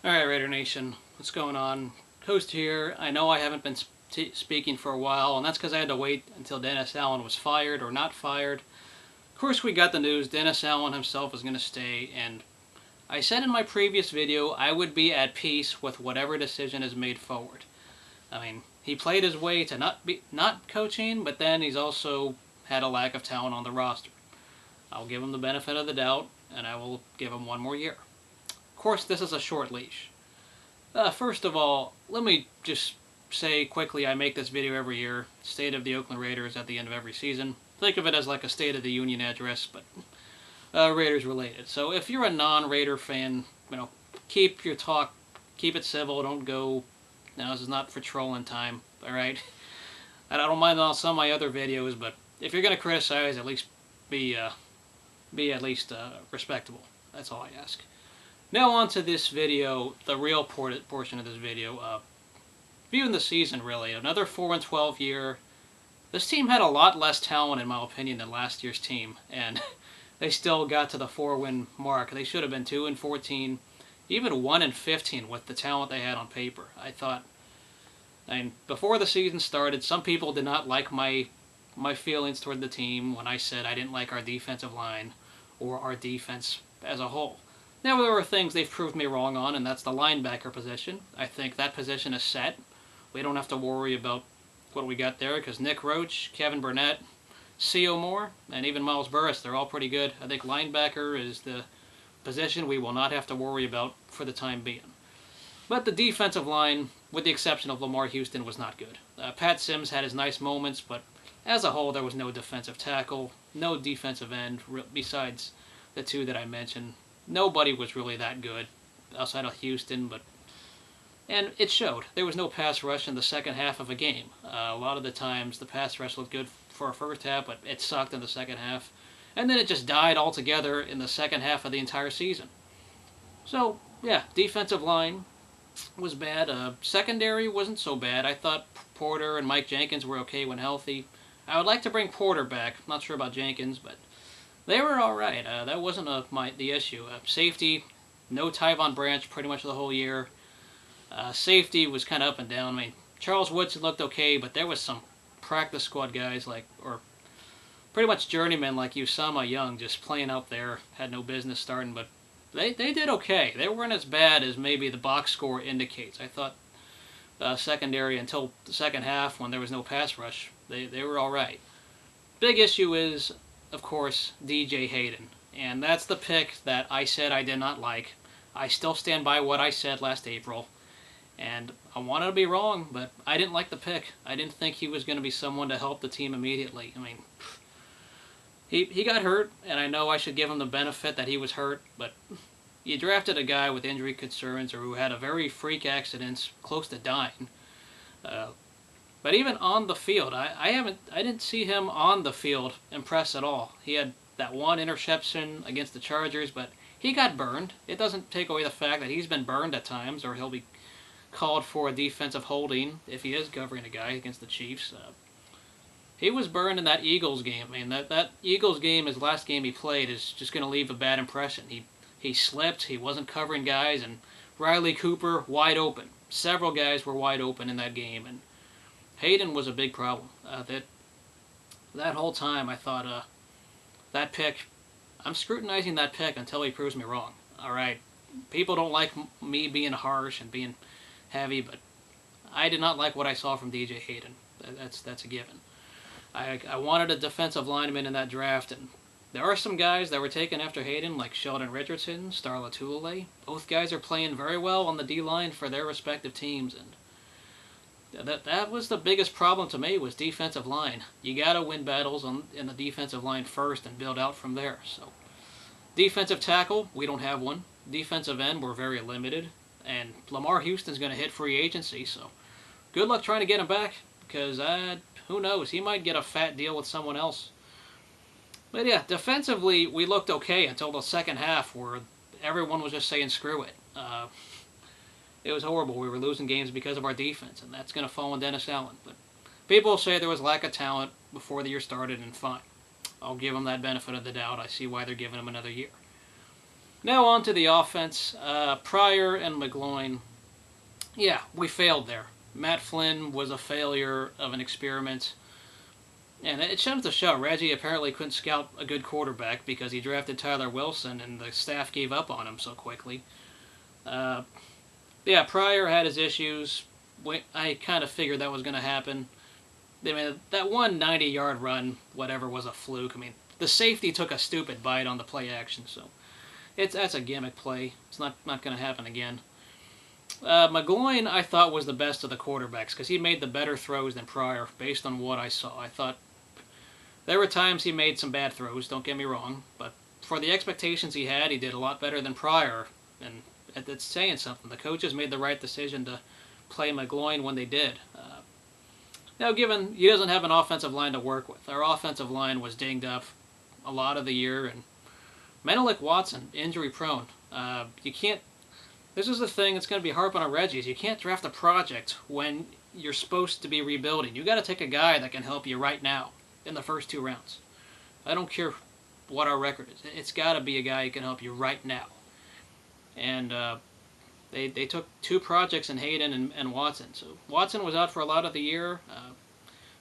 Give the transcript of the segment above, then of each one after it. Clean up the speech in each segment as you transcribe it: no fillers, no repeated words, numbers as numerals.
Alright, Raider Nation, what's going on? Host here. I know I haven't been speaking for a while, and that's because I had to wait until Dennis Allen was fired or not fired. Of course, we got the news Dennis Allen himself is going to stay, and I said in my previous video I would be at peace with whatever decision is made forward. I mean, he played his way to not coaching, but then he's also had a lack of talent on the roster. I'll give him the benefit of the doubt, and I will give him one more year. Of course, this is a short leash. First of all, let me just say quickly, I make this video every year, State of the Oakland Raiders at the end of every season. Think of it as like a State of the Union address, but Raiders related. So if you're a non-Raider fan, keep your talk, keep it civil, don't go, this is not for trolling time, alright? I don't mind on some of my other videos, but if you're going to criticize, at least be at least respectable. That's all I ask. Now on to this video, the real portion of this video. Viewing the season, really. Another 4-12 year. This team had a lot less talent, in my opinion, than last year's team. And they still got to the 4-win mark. They should have been 2-14, even 1-15 with the talent they had on paper. I mean, before the season started, some people did not like my feelings toward the team when I said I didn't like our defensive line or our defense as a whole. Now, there are things they've proved me wrong on, and that's the linebacker position. I think that position is set. We don't have to worry about what we got there, because Nick Roach, Kevin Burnett, C.O. Moore, and even Miles Burris, they're all pretty good. I think linebacker is the position we will not have to worry about for the time being. But the defensive line, with the exception of Lamar Houston, was not good. Pat Sims had his nice moments, but as a whole, there was no defensive tackle, no defensive end, besides the two that I mentioned. Nobody was really that good outside of Houston, and it showed. There was no pass rush in the second half of a game. A lot of the times the pass rush looked good for a first half, but it sucked in the second half. And then it just died altogether in the second half of the entire season. So, yeah, defensive line was bad. Secondary wasn't so bad. I thought Porter and Mike Jenkins were okay when healthy. I would like to bring Porter back. I'm not sure about Jenkins, but they were all right. That wasn't the issue. Safety, no Tyvon Branch pretty much the whole year. Safety was kind of up and down. I mean, Charles Woodson looked okay, but there was some practice squad guys or pretty much journeymen like Usama Young just playing out there. Had no business starting, but they did okay. They weren't as bad as maybe the box score indicates. I thought secondary until the second half when there was no pass rush, they were all right. Big issue is, of course, DJ Hayden. And that's the pick that I said I did not like. I still stand by what I said last April. And I wanted to be wrong, but I didn't like the pick. I didn't think he was going to be someone to help the team immediately. I mean, he got hurt, and I know I should give him the benefit that he was hurt, but you drafted a guy with injury concerns or who had a very freak accident, close to dying. But even on the field, I didn't see him on the field impress at all. He had that one interception against the Chargers, but he got burned. It doesn't take away the fact that he's been burned at times, or he'll be called for a defensive holding if he is covering a guy against the Chiefs. He was burned in that Eagles game. I mean, that Eagles game, his last game he played, is just going to leave a bad impression. He slipped, he wasn't covering guys, and Riley Cooper wide open. Several guys were wide open in that game, and Hayden was a big problem. That whole time I thought that pick, I'm scrutinizing that pick until he proves me wrong. Alright, people don't like me being harsh and being heavy, but I did not like what I saw from DJ Hayden. That's a given. I wanted a defensive lineman in that draft, and there are some guys that were taken after Hayden, like Sheldon Richardson, Star Lotulelei. Both guys are playing very well on the D-line for their respective teams, and that was the biggest problem to me, was defensive line. You got to win battles in the defensive line first and build out from there. So, defensive tackle, we don't have one. Defensive end, we're very limited. And Lamar Houston's going to hit free agency, so good luck trying to get him back, because who knows, he might get a fat deal with someone else. But yeah, defensively, we looked okay until the second half, where everyone was just saying screw it. It was horrible. We were losing games because of our defense, and that's going to fall on Dennis Allen. But people say there was lack of talent before the year started, and fine. I'll give them that benefit of the doubt. I see why they're giving him another year. Now on to the offense. Pryor and McGloin. Yeah, we failed there. Matt Flynn was a failure of an experiment. And it shows to show. Reggie apparently couldn't scout a good quarterback because he drafted Tyler Wilson and the staff gave up on him so quickly. Uh, yeah, Pryor had his issues. I kind of figured that was going to happen. I mean, that one 90-yard run, whatever, was a fluke. I mean, the safety took a stupid bite on the play action, so that's a gimmick play. It's not going to happen again. McGloin, I thought, was the best of the quarterbacks because he made the better throws than Pryor based on what I saw. I thought there were times he made some bad throws, don't get me wrong, but for the expectations he had, he did a lot better than Pryor, and it's saying something. The coaches made the right decision to play McGloin when they did. Now, given he doesn't have an offensive line to work with, our offensive line was dinged up a lot of the year, and Menelik Watson, injury prone. You can't. This is the thing that's going to be harping on Reggie. Is you can't draft a project when you're supposed to be rebuilding. You got to take a guy that can help you right now in the first 2 rounds. I don't care what our record is. It's got to be a guy who can help you right now. And they took 2 projects in Hayden and Watson. So Watson was out for a lot of the year.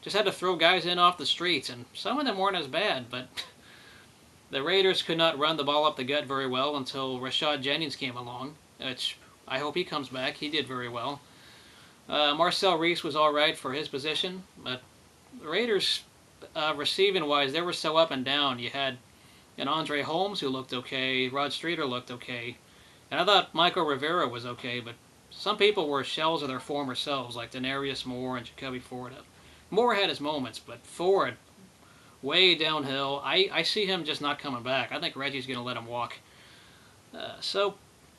Just had to throw guys in off the streets, and some of them weren't as bad, but the Raiders could not run the ball up the gut very well until Rashad Jennings came along, which I hope he comes back. He did very well. Marcel Reese was all right for his position, but the Raiders, receiving-wise, they were so up and down. You had an Andre Holmes who looked okay, Rod Streeter looked okay, and I thought Michael Rivera was okay, but some people were shells of their former selves, like Denarius Moore and Jacoby Ford. Moore had his moments, but Ford, way downhill. I see him just not coming back. I think Reggie's going to let him walk. So,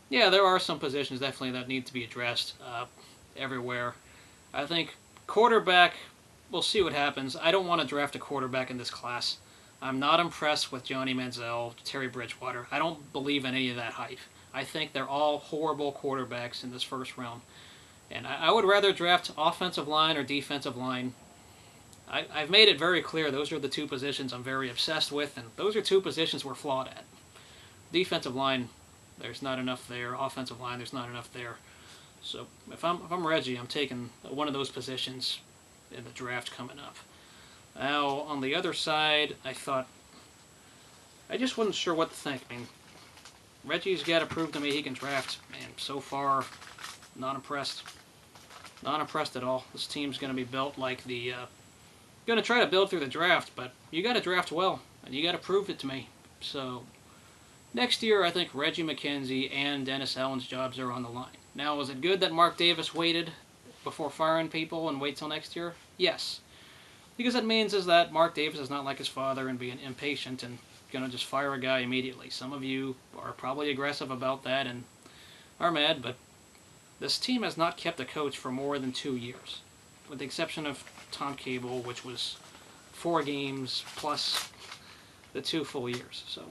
yeah, there are some positions definitely that need to be addressed everywhere. I think quarterback, we'll see what happens. I don't want to draft a quarterback in this class. I'm not impressed with Johnny Manziel, Terry Bridgewater. I don't believe in any of that hype. I think they're all horrible quarterbacks in this first round. And I would rather draft offensive line or defensive line. I've made it very clear those are the 2 positions I'm very obsessed with, and those are 2 positions we're flawed at. Defensive line, there's not enough there. Offensive line, there's not enough there. So if I'm Reggie, I'm taking one of those positions in the draft coming up. Now, on the other side, I just wasn't sure what to think. I mean, Reggie's got to prove to me he can draft, and so far, not impressed. Not impressed at all. This team's going to be built like the... going to try to build through the draft, but you got to draft well, and you got to prove it to me. So, next year, I think Reggie McKenzie and Dennis Allen's jobs are on the line. Now, is it good that Mark Davis waited before firing people and wait till next year? Yes. Because that means is that Mark Davis is not like his father and being impatient and going to just fire a guy immediately. Some of you are probably aggressive about that and are mad, but this team has not kept a coach for more than 2 years, with the exception of Tom Cable, which was 4 games plus the 2 full years. So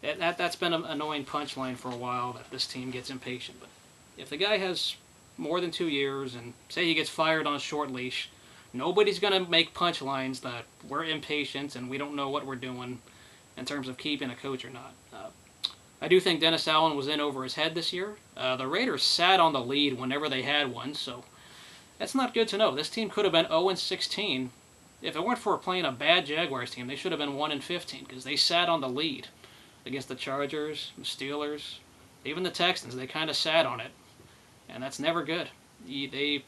that's been an annoying punchline for a while, that this team gets impatient. But if the guy has more than 2 years and say he gets fired on a short leash, nobody's going to make punchlines that we're impatient and we don't know what we're doing in terms of keeping a coach or not. I do think Dennis Allen was in over his head this year. The Raiders sat on the lead whenever they had one, so that's not good to know. This team could have been 0-16. If it weren't for playing a bad Jaguars team, they should have been 1-15 because they sat on the lead against the Chargers, the Steelers, even the Texans. They kind of sat on it, and that's never good. It's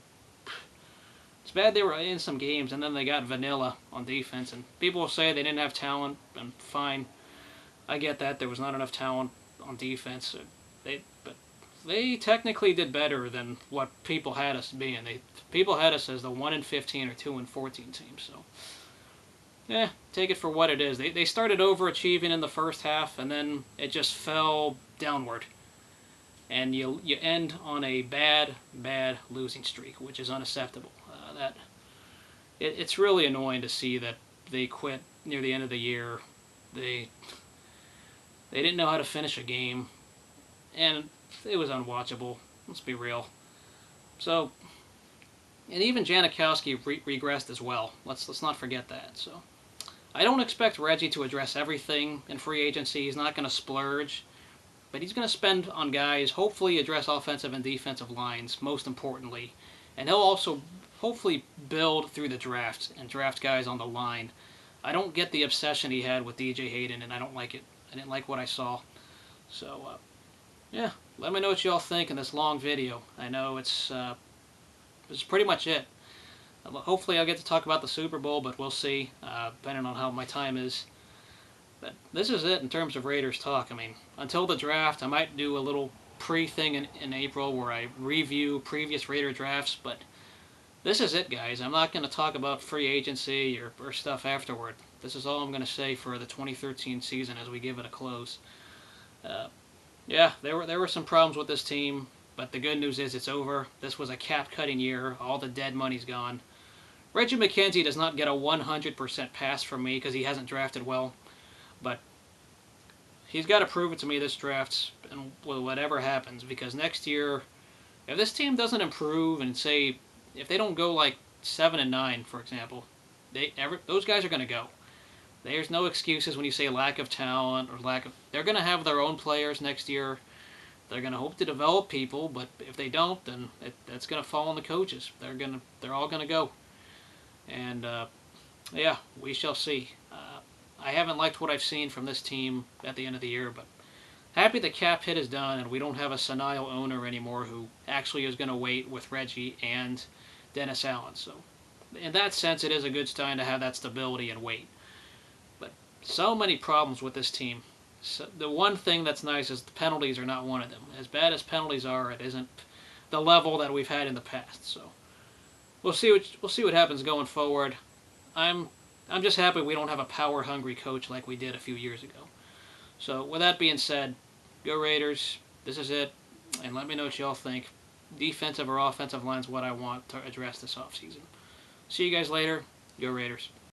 bad they were in some games, and then they got vanilla on defense. And people will say they didn't have talent, and fine. I get that. There was not enough talent on defense. But they technically did better than what people had us being. People had us as the 1-15 or 2-14 team. So, yeah, take it for what it is. They started overachieving in the first half, and then it just fell downward. And you end on a bad losing streak, which is unacceptable. It's really annoying to see that they quit near the end of the year. They didn't know how to finish a game, and it was unwatchable. Let's be real. So, and even Janikowski regressed as well. Let's not forget that. So, I don't expect Reggie to address everything in free agency. He's not going to splurge. but he's going to spend on guys, hopefully address offensive and defensive lines, most importantly. And he'll also hopefully build through the draft and draft guys on the line. I don't get the obsession he had with DJ Hayden, and I don't like it. I didn't like what I saw. So, yeah, let me know what you all think in this long video. I know it's pretty much it. Hopefully I'll get to talk about the Super Bowl, but we'll see, depending on how my time is. But this is it in terms of Raiders talk. I mean, until the draft, I might do a little pre-thing in April where I review previous Raider drafts, but this is it, guys. I'm not going to talk about free agency or stuff afterward. This is all I'm going to say for the 2013 season as we give it a close. Yeah, there were some problems with this team, but the good news is it's over. This was a cap-cutting year. All the dead money's gone. Reggie McKenzie does not get a 100% pass from me because he hasn't drafted well, but he's got to prove it to me this draft and whatever happens, because next year, if this team doesn't improve and say, if they don't go like 7-9, for example, those guys are going to go. There's no excuses when you say lack of talent or lack of... They're going to have their own players next year. They're going to hope to develop people, but if they don't, then that's going to fall on the coaches. They're all going to go. And yeah, we shall see. I haven't liked what I've seen from this team at the end of the year, but happy the cap hit is done and we don't have a senile owner anymore who actually is going to wait with Reggie and Dennis Allen. So in that sense, it is a good sign to have that stability and wait. But so many problems with this team. So the one thing that's nice is the penalties are not one of them. As bad as penalties are, it isn't the level that we've had in the past. So we'll see what happens going forward. I'm just happy we don't have a power-hungry coach like we did a few years ago. So with that being said, go Raiders. This is it. And let me know what y'all think. Defensive or offensive line is what I want to address this offseason. See you guys later. Go Raiders.